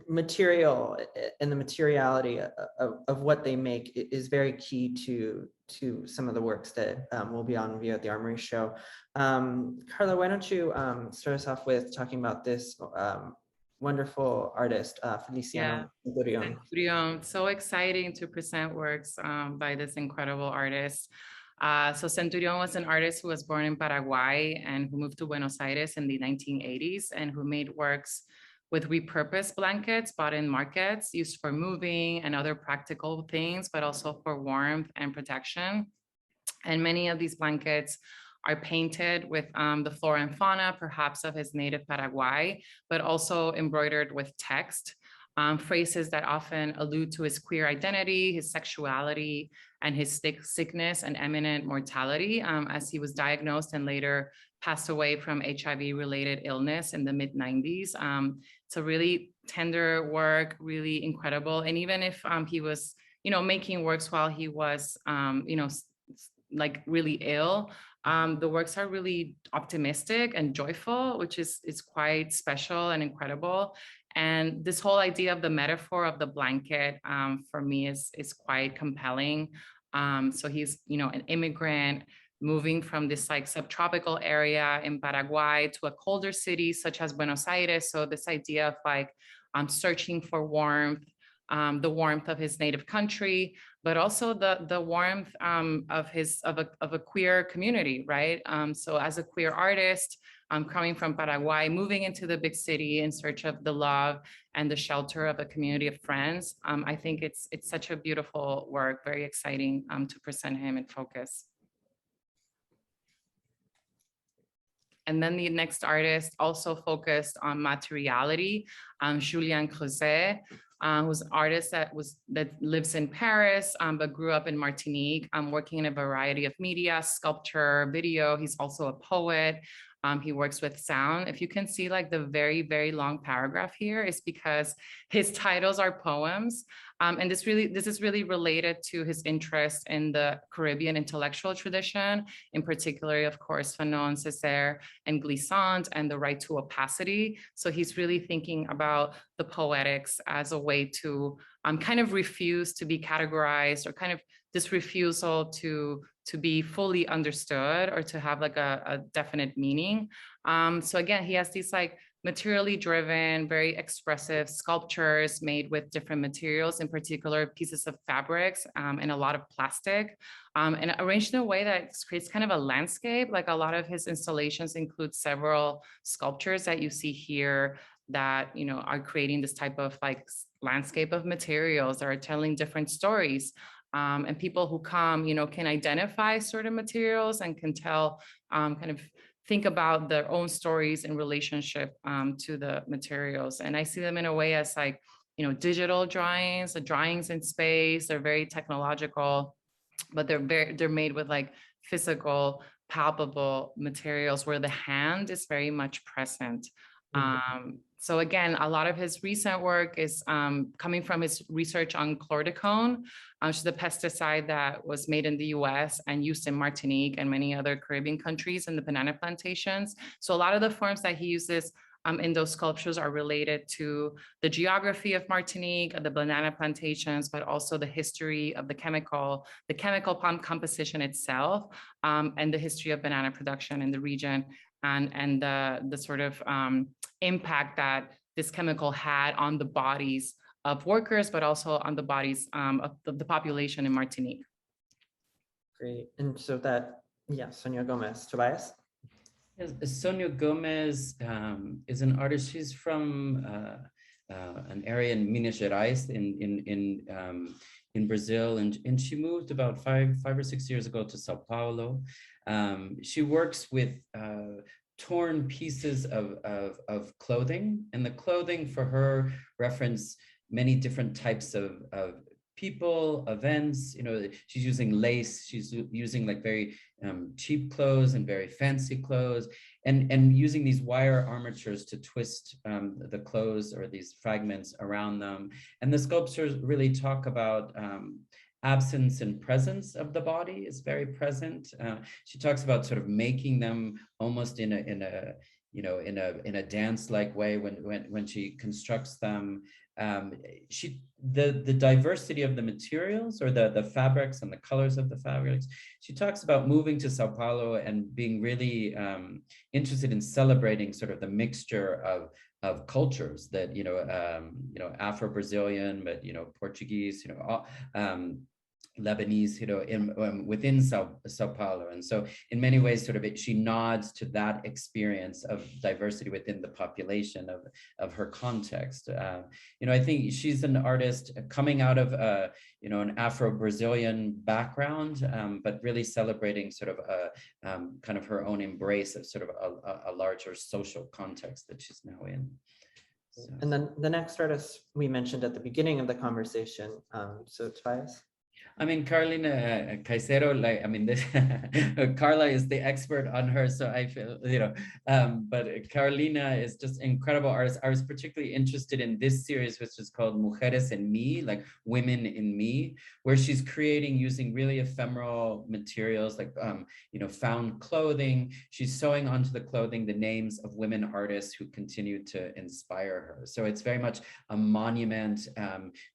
material and the materiality of what they make is very key to some of the works that will be on view at the Armory Show. Carla, why don't you start us off with talking about this wonderful artist, Feliciano Centurion. Centurion. So exciting to present works by this incredible artist. So Centurion was an artist who was born in Paraguay and who moved to Buenos Aires in the 1980s and who made works with repurposed blankets bought in markets used for moving and other practical things, but also for warmth and protection. And many of these blankets are painted with the flora and fauna, perhaps of his native Paraguay, but also embroidered with text, phrases that often allude to his queer identity, his sexuality, and his sickness and imminent mortality, as he was diagnosed and later passed away from HIV-related illness in the mid-90s. It's a really tender work, really incredible. And even if he was, making works while he was, like really ill, the works are really optimistic and joyful, which is quite special and incredible. And this whole idea of the metaphor of the blanket for me is quite compelling. So he's, an immigrant moving from this like subtropical area in Paraguay to a colder city such as Buenos Aires. So this idea of like searching for warmth, the warmth of his native country, but also the warmth of a queer community, right? So as a queer artist, coming from Paraguay, moving into the big city in search of the love and the shelter of a community of friends, I think it's such a beautiful work, very exciting to present him in focus. And then the next artist also focused on materiality, Julien Creuset, who's an artist that lives in Paris, but grew up in Martinique, working in a variety of media, sculpture, video. He's also a poet. He works with sound. If you can see like the very, very long paragraph here, is because his titles are poems. And this is really related to his interest in the Caribbean intellectual tradition, in particular, of course, Fanon, Césaire, and Glissant, and the right to opacity. So he's really thinking about the poetics as a way to kind of refuse to be categorized, or kind of this refusal to be fully understood or to have like a definite meaning. So again, he has these like materially driven, very expressive sculptures made with different materials, in particular pieces of fabrics and a lot of plastic, and arranged in a way that creates kind of a landscape. Like a lot of his installations include several sculptures that you see here that, are creating this type of like landscape of materials that are telling different stories. And people who come, can identify certain materials and can tell, kind of think about their own stories in relationship to the materials. And I see them in a way as like, digital drawings, the drawings in space. They're very technological, but they're made with like physical, palpable materials where the hand is very much present. So again, a lot of his recent work is coming from his research on chlordecone, which is a pesticide that was made in the US and used in Martinique and many other Caribbean countries in the banana plantations. So a lot of the forms that he uses in those sculptures are related to the geography of Martinique, the banana plantations, but also the history of the chemical palm composition itself, and the history of banana production in the region, and the sort of impact that this chemical had on the bodies of workers, but also on the bodies of the population in Martinique. Great. And so Sonia Gomez. Tobias? Yes, Sonia Gomez is an artist. She's from an area in Minas Gerais in Brazil, and she moved about five or 6 years ago to Sao Paulo. She works with torn pieces of clothing, and the clothing for her reference many different types of people, events. She's using lace, she's using like very cheap clothes and very fancy clothes, and using these wire armatures to twist the clothes or these fragments around them. And the sculptures really talk about absence and presence of the body is very present. She talks about sort of making them almost in you know, in a dance-like way when she constructs them. The diversity of the materials, or the fabrics and the colors of the fabrics. She talks about moving to Sao Paulo and being really interested in celebrating sort of the mixture of cultures that, you know, Afro-Brazilian, but, you know, Portuguese, you know, Lebanese, you know, within Sao Paulo. And so in many ways, sort of she nods to that experience of diversity within the population of her context. You know, I think she's an artist coming out of, you know, an Afro-Brazilian background, but really celebrating sort of kind of her own embrace of sort of a larger social context that she's now in. So. And then the next artist we mentioned at the beginning of the conversation, so Tobias. I mean, Carolina Caicedo, like, I mean, this Carla is the expert on her, so I feel, you know, but Carolina is just incredible artist. I was particularly interested in this series, which is called Mujeres en Mí, like Women in Me, where she's creating using really ephemeral materials, like, you know, found clothing. She's sewing onto the clothing the names of women artists who continue to inspire her. So it's very much a monument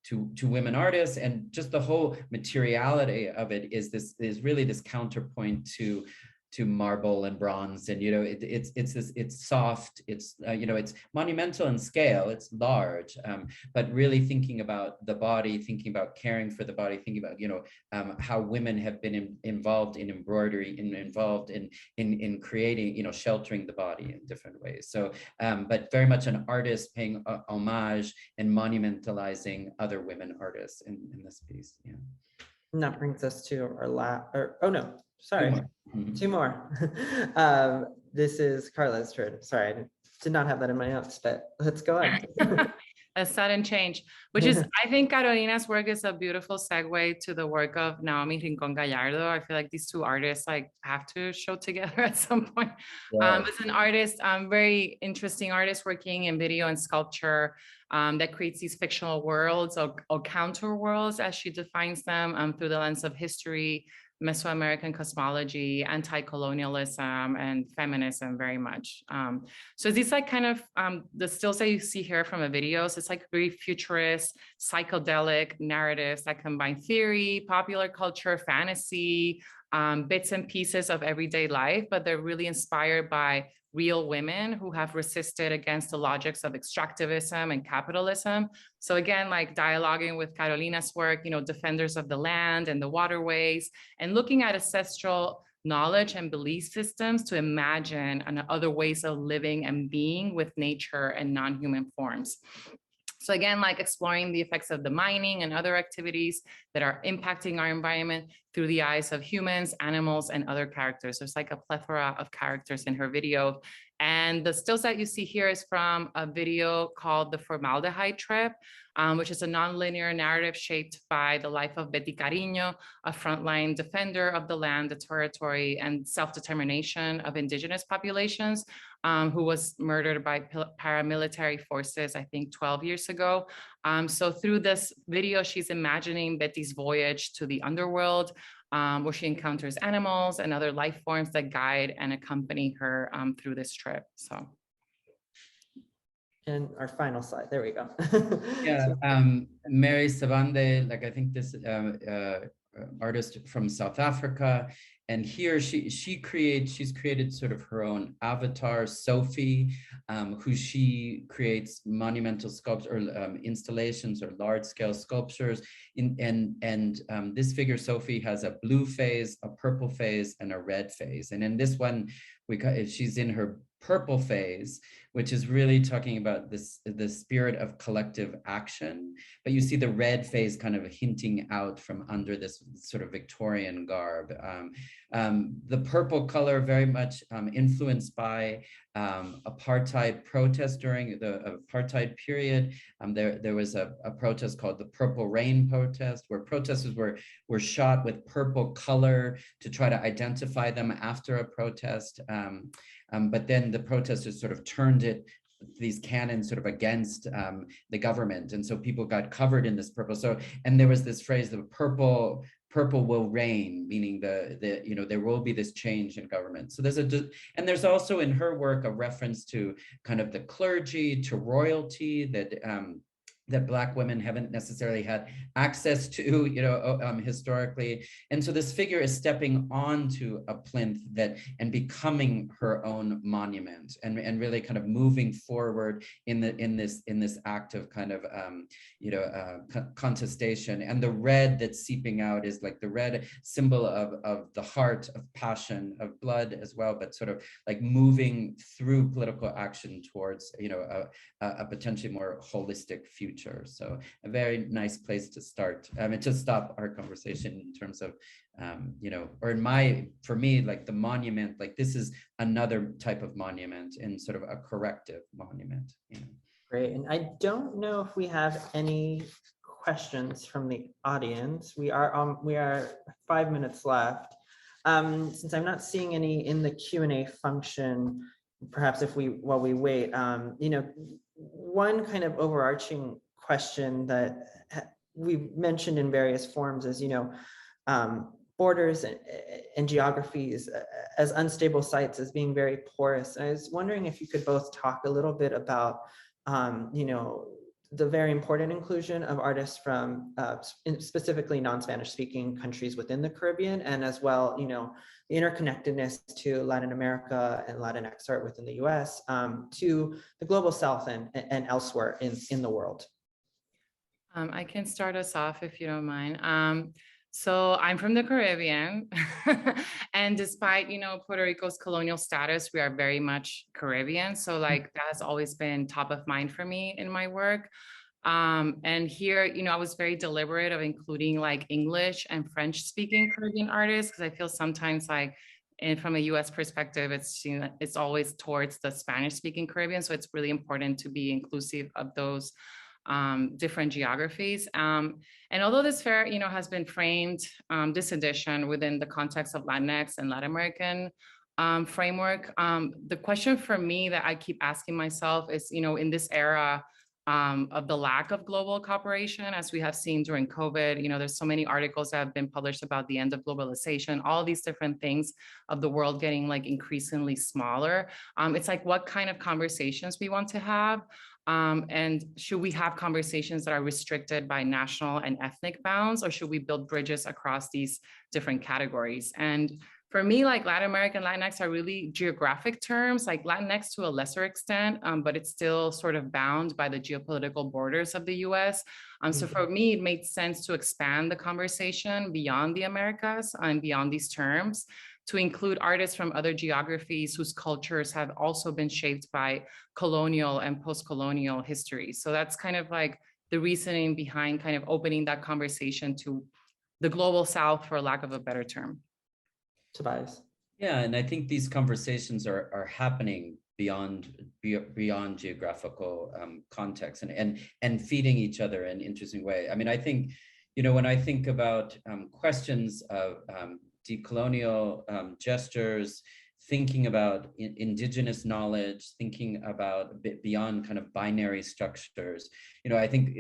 to women artists, and just the whole materiality of it is really this counterpoint to marble and bronze, and, you know, it's soft, it's you know, it's monumental in scale, it's large, but really thinking about the body, thinking about caring for the body, thinking about, you know, how women have been involved in embroidery, involved in creating, you know, sheltering the body in different ways. So but very much an artist paying homage and monumentalizing other women artists in this piece. Yeah. And that brings us to our oh no, sorry, two more. This is Carla's turn. Sorry, I did not have that in my notes, but let's go on. A sudden change, which is, I think Carolina's work is a beautiful segue to the work of Naomi Rincon Gallardo. I feel like these two artists like have to show together at some point. Yeah. As an artist, very interesting artist working in video and sculpture, that creates these fictional worlds or counter worlds, as she defines them, through the lens of history, Mesoamerican cosmology, anti-colonialism, and feminism very much. So these like kind of the stills that you see here from the videos, it's like very futurist, psychedelic narratives that combine theory, popular culture, fantasy, bits and pieces of everyday life, but they're really inspired by real women who have resisted against the logics of extractivism and capitalism. So again, like dialoguing with Carolina's work, you know, defenders of the land and the waterways, and looking at ancestral knowledge and belief systems to imagine other ways of living and being with nature and non-human forms. So again, like exploring the effects of the mining and other activities that are impacting our environment through the eyes of humans, animals, and other characters. There's like a plethora of characters in her video. And the stills that you see here is from a video called The Formaldehyde Trip, which is a nonlinear narrative shaped by the life of Betty Cariño, a frontline defender of the land, the territory, and self-determination of indigenous populations, who was murdered by paramilitary forces, I think 12 years ago. So through this video, she's imagining Betty's voyage to the underworld, where she encounters animals and other life forms that guide and accompany her through this trip. So. And our final slide, there we go. Yeah, Mary Savande, like I think this artist from South Africa, and here she's created sort of her own avatar, Sophie, who she creates monumental sculpture or installations or large scale sculptures. This figure, Sophie, has a blue phase, a purple phase, and a red phase. And in this one, she's in her purple phase, which is really talking about the spirit of collective action. But you see the red phase kind of hinting out from under this sort of Victorian garb. The purple color very much influenced by apartheid protest during the apartheid period. There was a protest called the Purple Rain protest, where protesters were shot with purple color to try to identify them after a protest. But then the protesters sort of turned these cannons sort of against the government. And so people got covered in this purple. So, and there was this phrase, the purple purple will reign, meaning there will be this change in government. So there's also in her work a reference to kind of the clergy, to royalty, that Black women haven't necessarily had access to, historically. And so this figure is stepping onto a plinth and becoming her own monument, and really kind of moving forward in this act of kind of contestation. And the red that's seeping out is like the red symbol of the heart, of passion, of blood as well, but sort of like moving through political action towards a potentially more holistic future. So a very nice place to start, and to stop our conversation in terms of, for me, like the monument, like this is another type of monument and sort of a corrective monument. Great, and I don't know if we have any questions from the audience. We are 5 minutes left. Since I'm not seeing any in the Q&A function, perhaps while we wait, one kind of overarching question that we've mentioned in various forms is, borders and geographies as unstable sites as being very porous. And I was wondering if you could both talk a little bit about, the very important inclusion of artists from specifically non-Spanish speaking countries within the Caribbean, and as well, the interconnectedness to Latin America and Latinx art within the US, to the global South and elsewhere in the world. I can start us off if you don't mind. So I'm from the Caribbean, and despite, Puerto Rico's colonial status, we are very much Caribbean. So like that has always been top of mind for me in my work. And here, I was very deliberate of including like English and French speaking Caribbean artists, because I feel sometimes like, and from a US perspective, it's always towards the Spanish speaking Caribbean. So it's really important to be inclusive of those different geographies. And although this fair, has been framed, this edition, within the context of Latinx and Latin American framework, the question for me that I keep asking myself is, in this era of the lack of global cooperation, as we have seen during COVID, there's so many articles that have been published about the end of globalization, all these different things of the world getting like increasingly smaller. It's like, what kind of conversations we want to have? And should we have conversations that are restricted by national and ethnic bounds, or should we build bridges across these different categories? And for me, like Latin American Latinx are really geographic terms, like Latinx to a lesser extent, but it's still sort of bound by the geopolitical borders of the US. So for me, it made sense to expand the conversation beyond the Americas and beyond these terms, to include artists from other geographies whose cultures have also been shaped by colonial and post-colonial history. So that's kind of like the reasoning behind kind of opening that conversation to the global South, for lack of a better term. Tobias. Yeah, and I think these conversations are happening beyond geographical context and feeding each other in an interesting way. I mean, I think, when I think about questions of decolonial gestures, thinking about indigenous knowledge, thinking about a bit beyond kind of binary structures, I think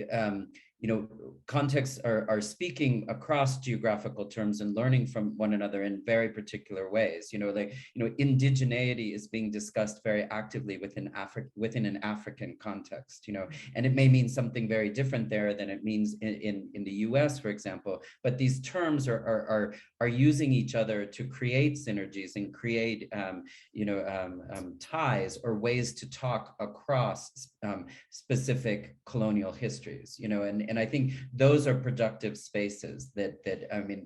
contexts are speaking across geographical terms and learning from one another in very particular ways. Indigeneity is being discussed very actively within an African context, and it may mean something very different there than it means in the US, for example. But these terms are using each other to create synergies and create ties or ways to talk across specific colonial histories, and I think those are productive spaces that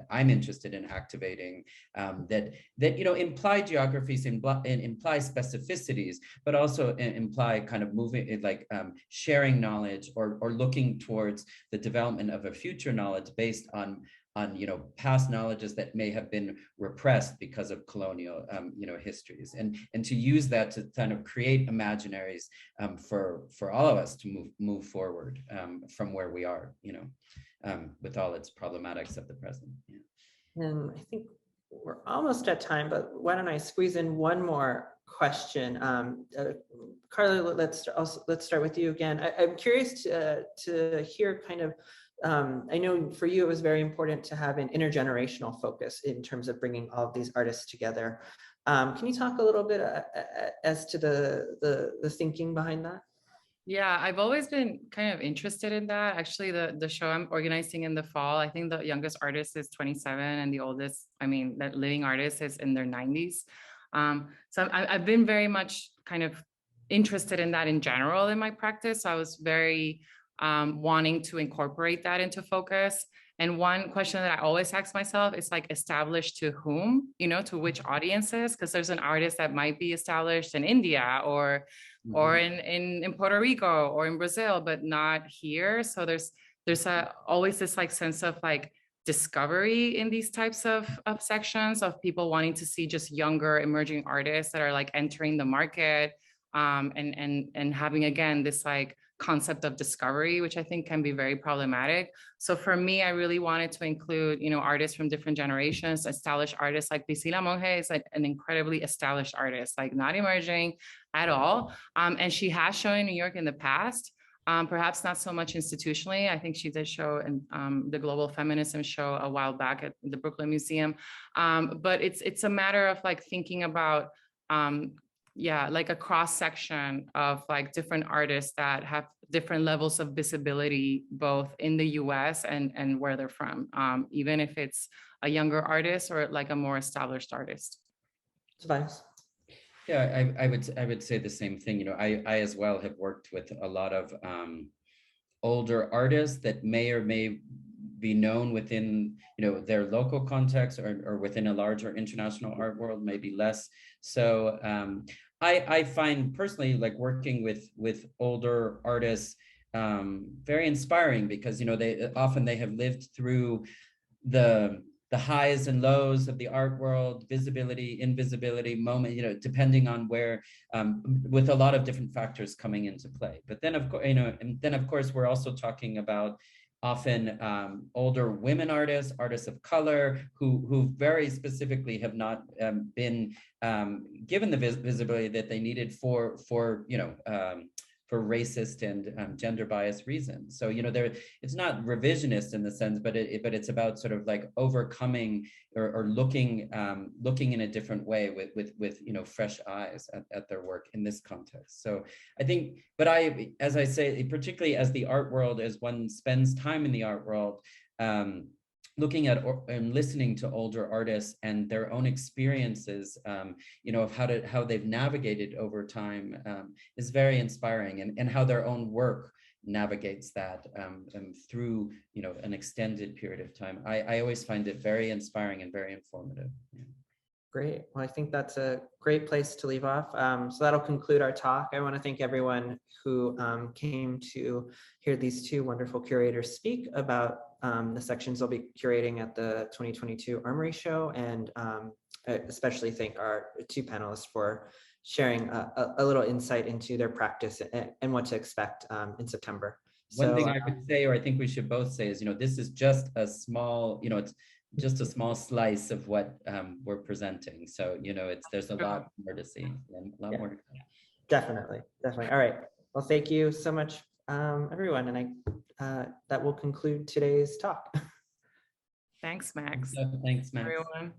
I'm interested in activating, that imply geographies, imply specificities, but also imply kind of moving, like sharing knowledge or looking towards the development of a future knowledge based on past knowledges that may have been repressed because of colonial histories, and to use that to kind of create imaginaries for all of us to move forward from where we are, with all its problematics of the present. Yeah. And I think we're almost at time, but why don't I squeeze in one more question? Carla, let's start with you again. I'm curious to hear kind of I know for you, it was very important to have an intergenerational focus in terms of bringing all of these artists together. Can you talk a little bit as to the thinking behind that? Yeah, I've always been kind of interested in that. Actually, the show I'm organizing in the fall, I think the youngest artist is 27 and the oldest, I mean, the living artist is in their 90s. So I've been very much kind of interested in that in general in my practice. So I was very wanting to incorporate that into focus. And one question that I always ask myself is like, established to whom, to which audiences? Because there's an artist that might be established in India or in Puerto Rico or in Brazil, but not here. So there's always this like sense of like discovery in these types of sections of people wanting to see just younger emerging artists that are like entering the market, and having again this like concept of discovery, which I think can be very problematic. So for me, I really wanted to include, artists from different generations, established artists like Priscilla Monge is like an incredibly established artist, like not emerging at all. And she has shown in New York in the past, perhaps not so much institutionally. I think she did show in the Global Feminism show a while back at the Brooklyn Museum. But it's a matter of like thinking about like a cross section of like different artists that have different levels of visibility, both in the US and where they're from, even if it's a younger artist or like a more established artist. Tobias? Yeah, I would say the same thing. I as well have worked with a lot of older artists that may or may be known within their local context or within a larger international art world, maybe less. So I find personally like working with older artists very inspiring because they often have lived through the highs and lows of the art world, visibility, invisibility, moment, depending on where, with a lot of different factors coming into play. But then of course, we're also talking about often older women artists of color who very specifically have not been given the visibility that they needed for racist and gender biased reasons. So it's not revisionist in the sense, but it's about sort of like overcoming or looking in a different way with fresh eyes at their work in this context. So I think, but as I say, particularly as the art world, as one spends time in the art world, looking at and listening to older artists and their own experiences, of how they've navigated over time is very inspiring, and how their own work navigates that through an extended period of time. I always find it very inspiring and very informative. Yeah. Great. Well, I think that's a great place to leave off. So that'll conclude our talk. I want to thank everyone who came to hear these two wonderful curators speak about the sections they'll be curating at the 2022 Armory Show, and especially thank our two panelists for sharing a little insight into their practice and what to expect in September. One thing I would say, or I think we should both say, is this is just a small, it's just a small slice of what we're presenting. So there's a lot more to see and a lot more to come. Definitely. All right. Well, thank you so much, everyone, and that will conclude today's talk. Thanks, Max. Thanks, Max. Everyone.